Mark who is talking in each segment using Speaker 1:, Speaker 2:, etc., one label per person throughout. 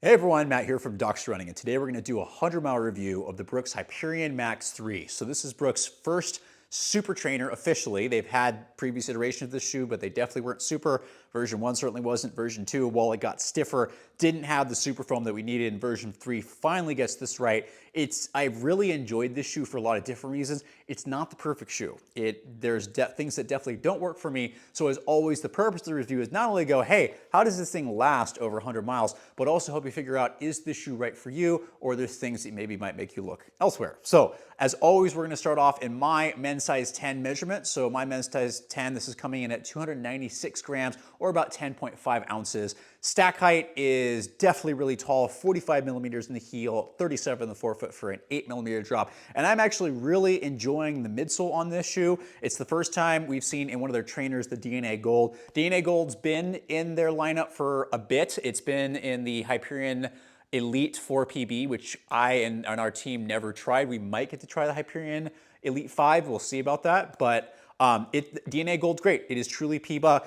Speaker 1: Hey everyone, Matt here from Docs Running, and today we're going to do a 100-mile review of the Brooks Hyperion Max 3. So this is Brooks' first super trainer officially. They've had previous iterations of this shoe, but they definitely weren't super. Version 1 certainly wasn't. Version 2, while it got stiffer, didn't have the super foam that we needed, and version 3 finally gets this right. I really enjoyed this shoe for a lot of different reasons. It's not the perfect shoe. There's things that definitely don't work for me. So as always, the purpose of the review is not only go, hey, how does this thing last over 100 miles, but also help you figure out, is this shoe right for you, or there's things that maybe might make you look elsewhere. So as always, we're gonna start off in my men's size 10 measurement. So my men's size 10, this is coming in at 296 grams, or about 10.5 ounces. Stack height is definitely really tall, 45 millimeters in the heel, 37 in the forefoot for an 8 millimeter drop. And I'm actually really enjoying the midsole on this shoe. It's the first time we've seen in one of their trainers the DNA Gold. DNA Gold's been in their lineup for a bit. It's been in the Hyperion Elite 4PB, which I and our team never tried. We might get to try the Hyperion Elite 5. We'll see about that. But DNA Gold's great. It is truly PIBA.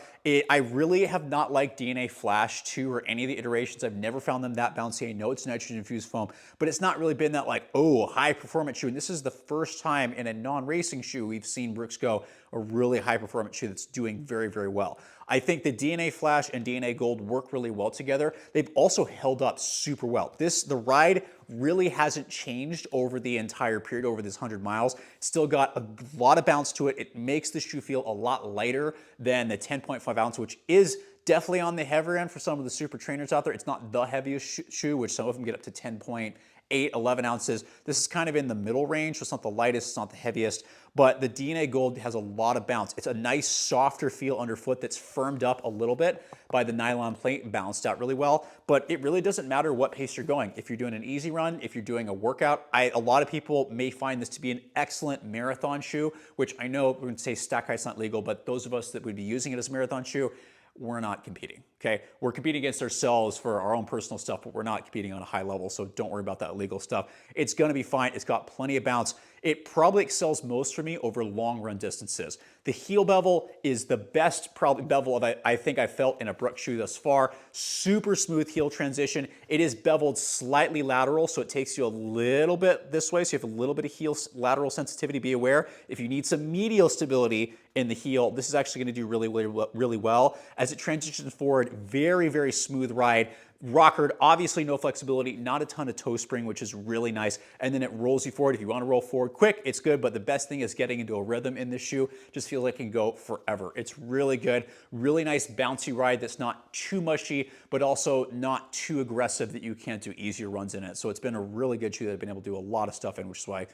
Speaker 1: I really have not liked DNA Flash 2 or any of the iterations. I've never found them that bouncy. I know it's nitrogen infused foam, but it's not really been that like, oh, high performance shoe. And this is the first time in a non-racing shoe we've seen Brooks go a really high performance shoe that's doing very, very well. I think the DNA Flash and DNA Gold work really well together. They've also held up super well. The ride really hasn't changed over the entire period, over this 100 miles. It's still got a lot of bounce to it. It makes the shoe feel a lot lighter than the 10.5 ounce, which is definitely on the heavier end for some of the super trainers out there. It's not the heaviest shoe, which some of them get up to 10.8, 11 ounces. This is kind of in the middle range, so it's not the lightest, it's not the heaviest, but the DNA Gold has a lot of bounce. It's a nice, softer feel underfoot that's firmed up a little bit by the nylon plate and balanced out really well, but it really doesn't matter what pace you're going. If you're doing an easy run, if you're doing a workout, a lot of people may find this to be an excellent marathon shoe, which I know we're going to say stack height's not legal, but those of us that would be using it as a marathon shoe, we're not competing, okay? We're competing against ourselves for our own personal stuff, but we're not competing on a high level, so don't worry about that legal stuff. It's gonna be fine. It's got plenty of bounce. It probably excels most for me over long run distances. The heel bevel is the best probably bevel I think I've felt in a Brooks shoe thus far. Super smooth heel transition. It is beveled slightly lateral, so it takes you a little bit this way, so you have a little bit of heel lateral sensitivity. Be aware. If you need some medial stability in the heel, this is actually gonna do really well. As it transitions forward, very, very smooth ride. Rockered, obviously no flexibility, not a ton of toe spring, which is really nice. And then it rolls you forward. If you want to roll forward quick, it's good, but the best thing is getting into a rhythm in this shoe. Just feels like it can go forever. It's really good. Really nice bouncy ride that's not too mushy, but also not too aggressive that you can't do easier runs in it. So it's been a really good shoe that I've been able to do a lot of stuff in, which is why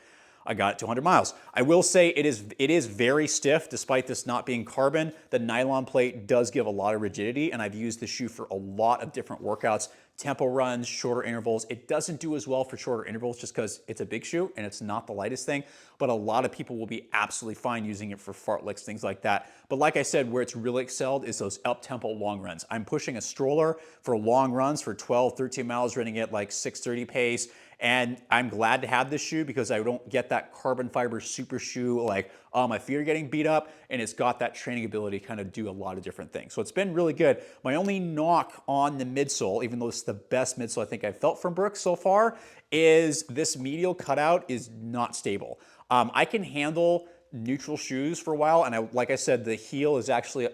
Speaker 1: I got it to 100 miles. I will say it is very stiff, despite this not being carbon. The nylon plate does give a lot of rigidity, and I've used this shoe for a lot of different workouts, tempo runs, shorter intervals. It doesn't do as well for shorter intervals just because it's a big shoe and it's not the lightest thing, but a lot of people will be absolutely fine using it for fartleks, things like that. But like I said, where it's really excelled is those up-tempo long runs. I'm pushing a stroller for long runs for 12, 13 miles, running at like 6:30 pace. And I'm glad to have this shoe because I don't get that carbon fiber super shoe like, oh, my feet are getting beat up, and it's got that training ability to kind of do a lot of different things. So it's been really good. My only knock on the midsole, even though it's the best midsole I think I've felt from Brooks so far, is this medial cutout is not stable. I can handle neutral shoes for a while, and like I said, the heel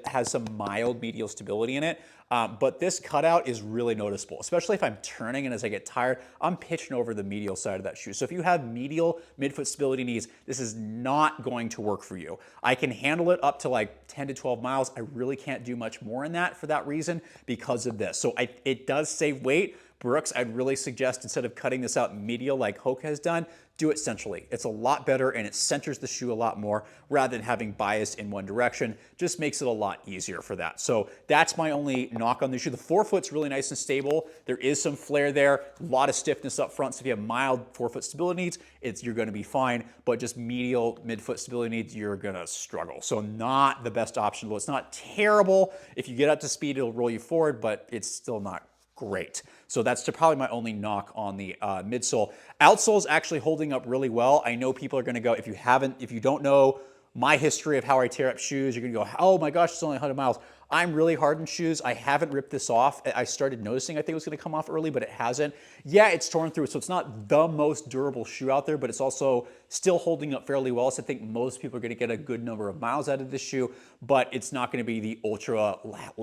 Speaker 1: has some mild medial stability in it. But this cutout is really noticeable, especially if I'm turning and as I get tired, I'm pitching over the medial side of that shoe. So if you have medial midfoot stability needs, this is not going to work for you. I can handle it up to like 10 to 12 miles. I really can't do much more in that for that reason because of this. So it does save weight. Brooks, I'd really suggest instead of cutting this out medial like Hoka has done, do it centrally. It's a lot better and it centers the shoe a lot more rather than having bias in one direction. Just makes it a lot easier for that. So that's my only knock on the shoe. The forefoot's really nice and stable. There is some flare there, a lot of stiffness up front. So if you have mild forefoot stability needs, you're gonna be fine, but just medial midfoot stability needs, you're gonna struggle. So not the best option. Well, it's not terrible. If you get up to speed, it'll roll you forward, but it's still not great. So that's probably my only knock on the midsole. Outsole is actually holding up really well. I know people are going to go, if you don't know my history of how I tear up shoes, you're going to go, oh my gosh, it's only 100 miles. I'm really hard on shoes. I haven't ripped this off. I started noticing I think it was gonna come off early, but it hasn't. Yeah, it's torn through, so it's not the most durable shoe out there, but it's also still holding up fairly well. So I think most people are gonna get a good number of miles out of this shoe, but it's not gonna be the ultra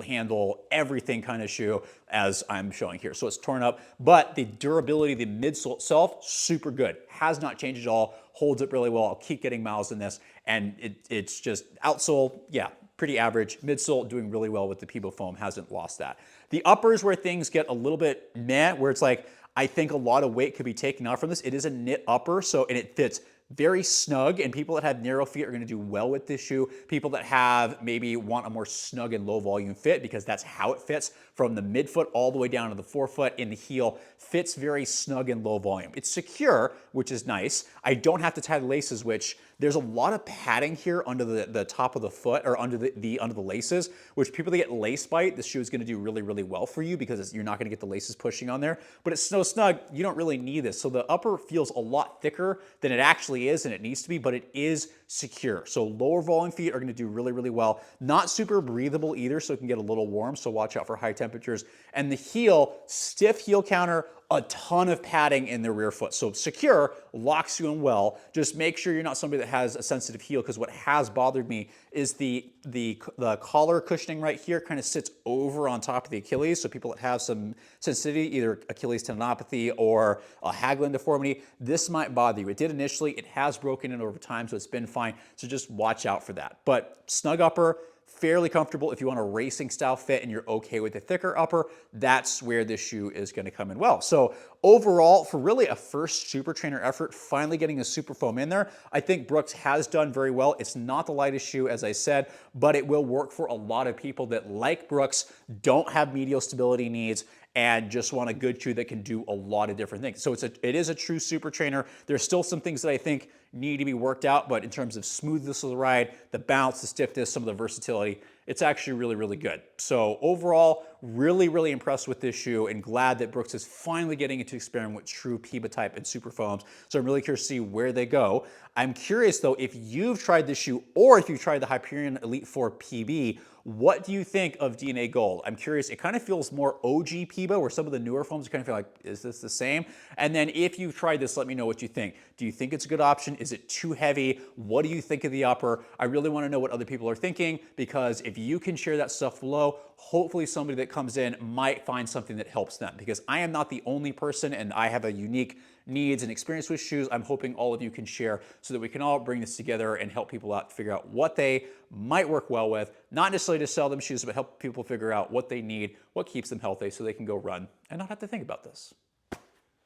Speaker 1: handle, everything kind of shoe as I'm showing here. So it's torn up, but the durability, the midsole itself, super good. Has not changed at all, holds up really well. I'll keep getting miles in this, and it's just outsole, yeah, pretty average. Midsole doing really well with the Peebo foam, hasn't lost that. The uppers where things get a little bit meh, where it's like, I think a lot of weight could be taken out from this. It is a knit upper, so, and it fits very snug, and people that have narrow feet are gonna do well with this shoe. People that have maybe want a more snug and low volume fit, because that's how it fits from the midfoot all the way down to the forefoot in the heel, fits very snug and low volume. It's secure, which is nice. I don't have to tie the laces, which there's a lot of padding here under the top of the foot, or under the laces, which people that get lace bite, this shoe is gonna do really, really well for you because you're not gonna get the laces pushing on there. But it's so snug, you don't really need this. So the upper feels a lot thicker than it actually is, and it needs to be, but it is secure. So lower volume feet are gonna do really, really well. Not super breathable either, so it can get a little warm, so watch out for high temperatures. And the heel, stiff heel counter, a ton of padding in the rear foot. So secure, locks you in well. Just make sure you're not somebody that has a sensitive heel, because what has bothered me is the collar cushioning right here kind of sits over on top of the Achilles. So people that have some sensitivity, either Achilles tendinopathy or a Haglund deformity, this might bother you. It did initially, it has broken in over time, so it's been fine. So just watch out for that. But snug upper, fairly comfortable. If you want a racing style fit and you're okay with a thicker upper, that's where this shoe is going to come in well. So overall, for really a first super trainer effort, finally getting a super foam in there, I think Brooks has done very well. It's not the lightest shoe, as I said, but it will work for a lot of people that, like Brooks, don't have medial stability needs and just want a good shoe that can do a lot of different things. So it is a true super trainer. There's still some things that I think need to be worked out, but in terms of smoothness of the ride, the bounce, the stiffness, some of the versatility, it's actually really, really good. So overall, really, really impressed with this shoe, and glad that Brooks is finally getting into experiment with true Peebo type and super foams. So I'm really curious to see where they go. I'm curious though, if you've tried this shoe, or if you've tried the Hyperion Elite 4 PB, what do you think of DNA Gold? I'm curious, it kind of feels more OG Peebo, where some of the newer foams kind of feel like, is this the same? And then if you've tried this, let me know what you think. Do you think it's a good option? Is it too heavy? What do you think of the upper? I really want to know what other people are thinking, because if you can share that stuff below, hopefully somebody that comes in might find something that helps them, because I am not the only person, and I have a unique needs and experience with shoes. I'm hoping all of you can share, so that we can all bring this together and help people out to figure out what they might work well with, not necessarily to sell them shoes, but help people figure out what they need, what keeps them healthy, so they can go run and not have to think about this.